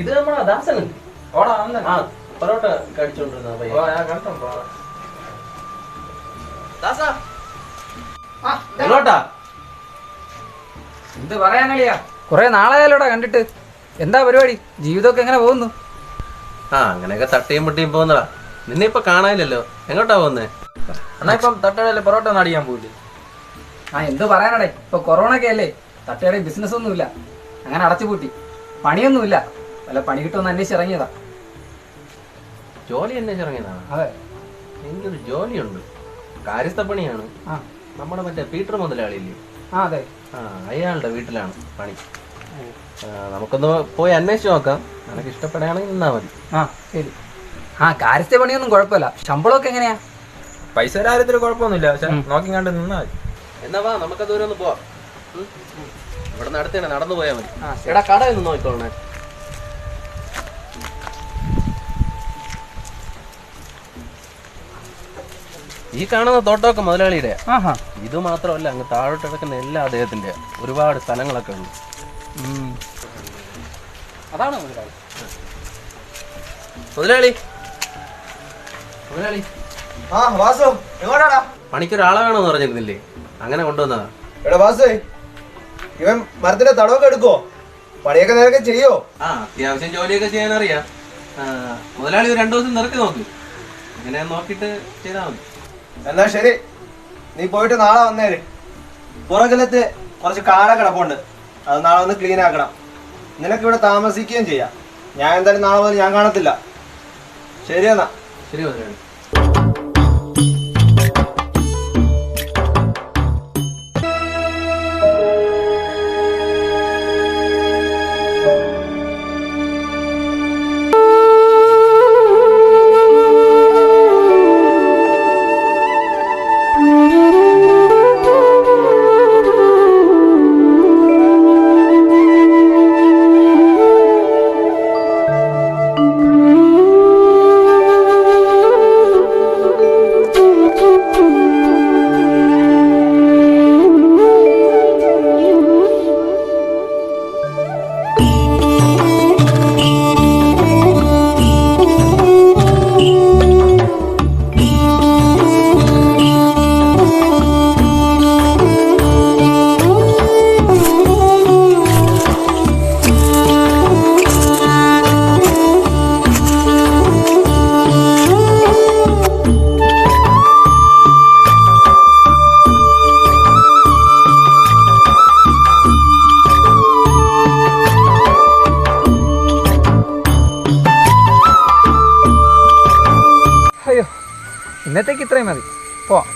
ഇത് നമ്മളെ ദാസന് പൊറോട്ട കടിച്ചോണ്ടിരുന്ന എന്ത് പറയാനളിയാ, കുറെ നാളായാലോടാ കണ്ടിട്ട്. എന്താ പരിപാടി? ജീവിതമൊക്കെ എങ്ങനെ പോകുന്നു? അങ്ങനെയൊക്കെ തട്ടിയും മുട്ടിയും പോകുന്നടാ. നിന്നെ ഇപ്പൊ കാണാനില്ലല്ലോ, എങ്ങോട്ടാ പോകുന്നേ? എന്നാ ഇപ്പം തട്ടുകടയിലെ പൊറോട്ട ഒന്ന് അടിക്കാൻ പോയില്ലേ? എന്ത് പറയാനടേ, ഇപ്പൊ കൊറോണ ഒക്കെ അല്ലേ, തട്ടുകടയിൽ ബിസിനസ് ഒന്നുമില്ല, അങ്ങനെ അടച്ചുപൂട്ടി. പണിയൊന്നുമില്ല, വല്ല പണി കിട്ടുമെന്ന് അന്വേഷിച്ചിറങ്ങിയതാ. ജോലി അന്വേഷിച്ചിറങ്ങിയതാണ്? അതെ, എനിക്കൊരു ജോലിയുണ്ട്, കാര്യസ്ഥ പണിയാണ്. നമ്മുടെ മറ്റേ പീറ്റർ മുതലാളിയില്ലേ? അതെ, അയാളുടെ വീട്ടിലാണ് പണി. നമുക്കൊന്ന് പോയി അന്വേഷിച്ച് നോക്കാം, നിനക്ക് ഇഷ്ടപ്പെടുകയാണെങ്കിൽ നിന്നാ മതി. ശരി. കാര്യസ്ഥ പണിയൊന്നും കുഴപ്പമില്ല, ശമ്പളമൊക്കെ എങ്ങനെയാ? പൈസ കാര്യത്തിൽ കുഴപ്പമൊന്നുമില്ല, പക്ഷെ നോക്കി കണ്ട് നിന്നാ മതി. എന്നാ വാ, നമുക്ക് ദൂരം ഒന്ന് പോവാം. ഇവിടെ നടത്തേണേ, നടന്നു പോയാൽ മതി. എടാ കട ഒന്ന് നോക്കിക്കോളണേ. ഈ കാണുന്ന തോട്ടമൊക്കെ മുതലാളിയുടെ. ഇത് മാത്രമല്ല, അങ്ങ് താഴോട്ട് കിടക്കുന്ന എല്ലാ അദ്ദേഹത്തിന്റെ ഒരുപാട് സ്ഥലങ്ങളൊക്കെ ഉണ്ട്. അതാണ് മുതലാളി. മുതലാളി മുതലാളി വാസു, എങ്ങോട്ടാടാ? പണിക്കൊരാളെ വേണമെന്ന് പറഞ്ഞിരുന്നില്ലേ, അങ്ങനെ കൊണ്ടുവന്നതാ. എടാ വാസു, ഇവൻ മരത്തിന്റെ തടവൊക്കെ എടുക്കോ? പണിയൊക്കെ നേരൊക്കെ ചെയ്യോ? അത്യാവശ്യം ജോലിയൊക്കെ ചെയ്യാനറിയാം. മുതലാളി ഒരു 2 ദിവസം നിർത്തി നോക്ക്, അങ്ങനെ നോക്കിട്ട് ചെയ്താൽ മതി. എന്നാ ശരി, നീ പോയിട്ട് നാളെ വന്നേര്. പുറകിലത്ത് കുറച്ച് കാട കിടപ്പുണ്ട്, അത് നാളെ ഒന്ന് ക്ലീൻ ആക്കണം. നിനക്ക് ഇവിടെ താമസിക്കുകയും ചെയ്യാം. ഞാൻ എന്തായാലും നാളെ മുതൽ ഞാൻ കാണത്തില്ല. ശരി എന്നാ. ശരി മുതലാളി. ഇന്നത്തേക്ക് ഇത്രയും മതി, പോവാം.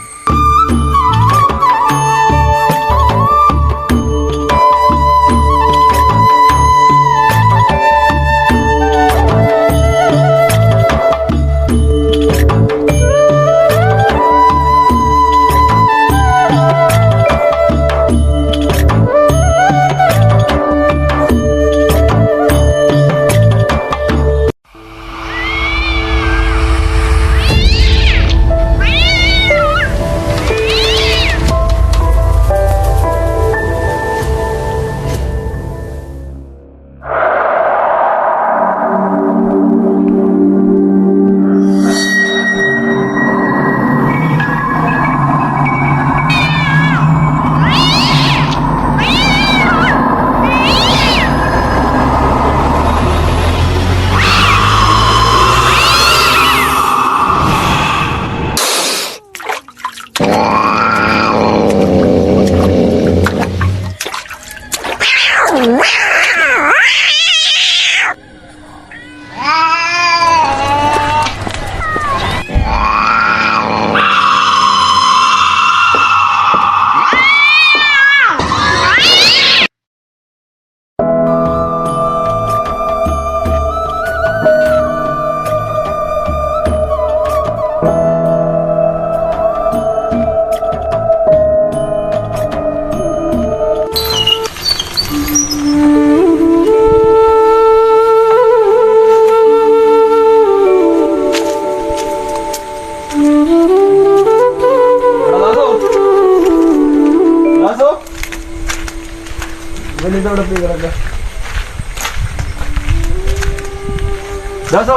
ദാസോ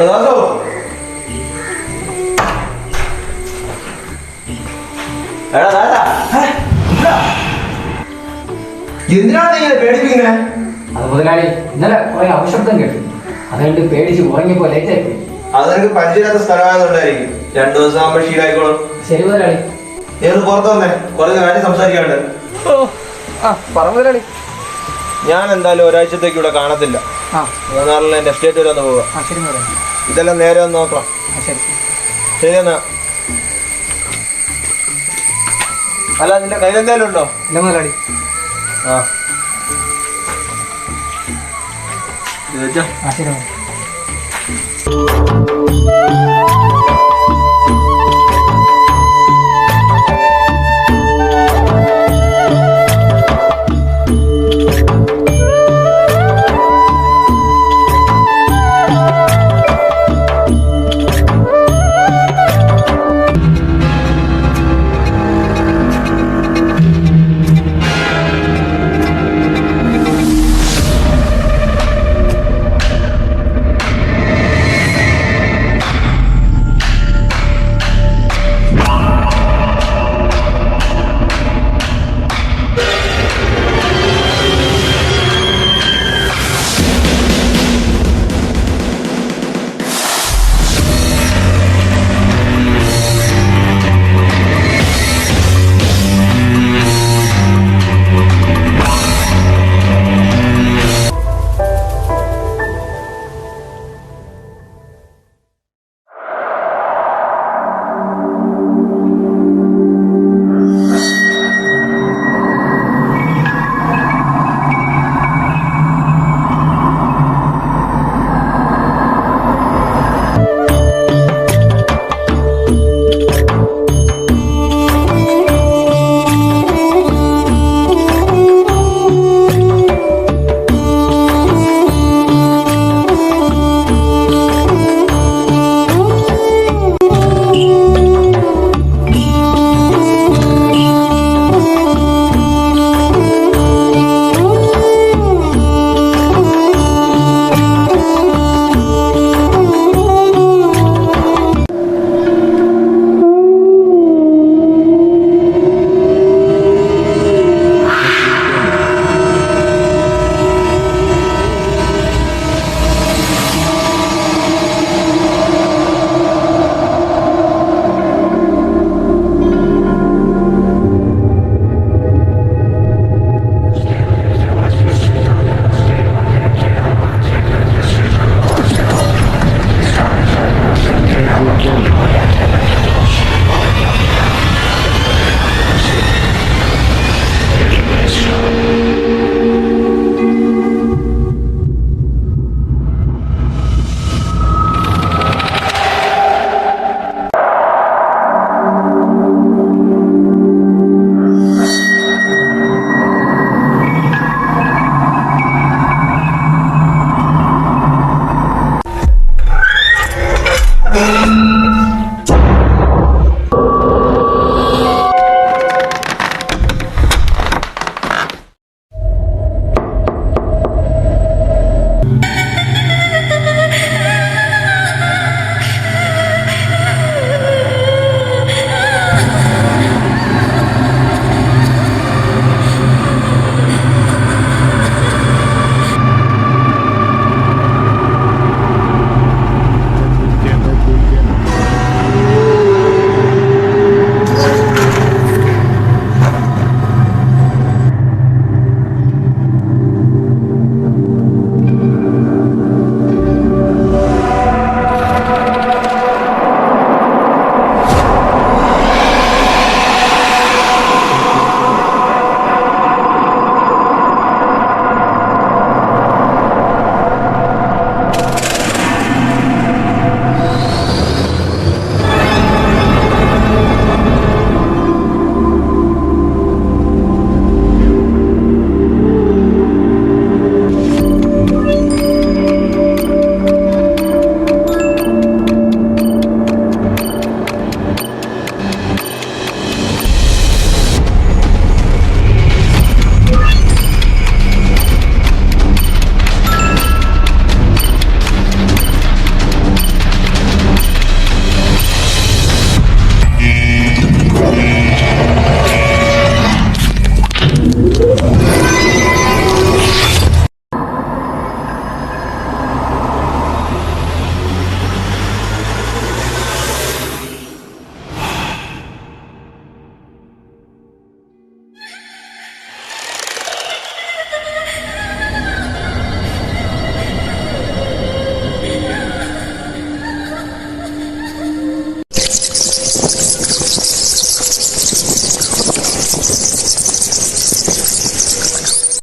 ദാസോ എടാ ദാസാ എന്തിനാണ് നീ ഇങ്ങനെ പേടിപ്പിക്കുന്നേ? അത് മുതലാളി ഇന്നലെ കുറെ അപശബ്ദം കേട്ടു, അതുകൊണ്ട് പേടിച്ച് ഉറങ്ങിപ്പോ ലേറ്റ് ആയിപ്പോയി. അത് നിനക്ക് പരിചയമില്ലാത്ത സ്ഥലമായതുകൊണ്ടായിരിക്കും. 2 ദിവസം ആകുമ്പോൾ ശീലമായിക്കോളും. ശരി മുതലാളി. നീ ഒന്ന് പുറത്ത് വന്നേ, കുറച്ച് കാര്യം സംസാരിക്കാണ്ട്. പറ മുതലാളി. ഞാൻ എന്തായാലും ഒരാഴ്ചത്തേക്ക് ഇവിടെ കാണത്തില്ല. മൂന്നാറിൽ എൻ്റെ എസ്റ്റേറ്റ് വരെ ഒന്ന് പോവുക. ശരി മുതലാളി. ഇതെല്ലാം നേരെ ഒന്ന് നോക്കണം. ശരി ശരി എന്നാ. അല്ല നിന്റെ കയ്യിലെന്തായാലും ഉണ്ടോ? ഇല്ല മുതലാളി. ഇത് വെച്ചോ. ശരി മുതലാളി.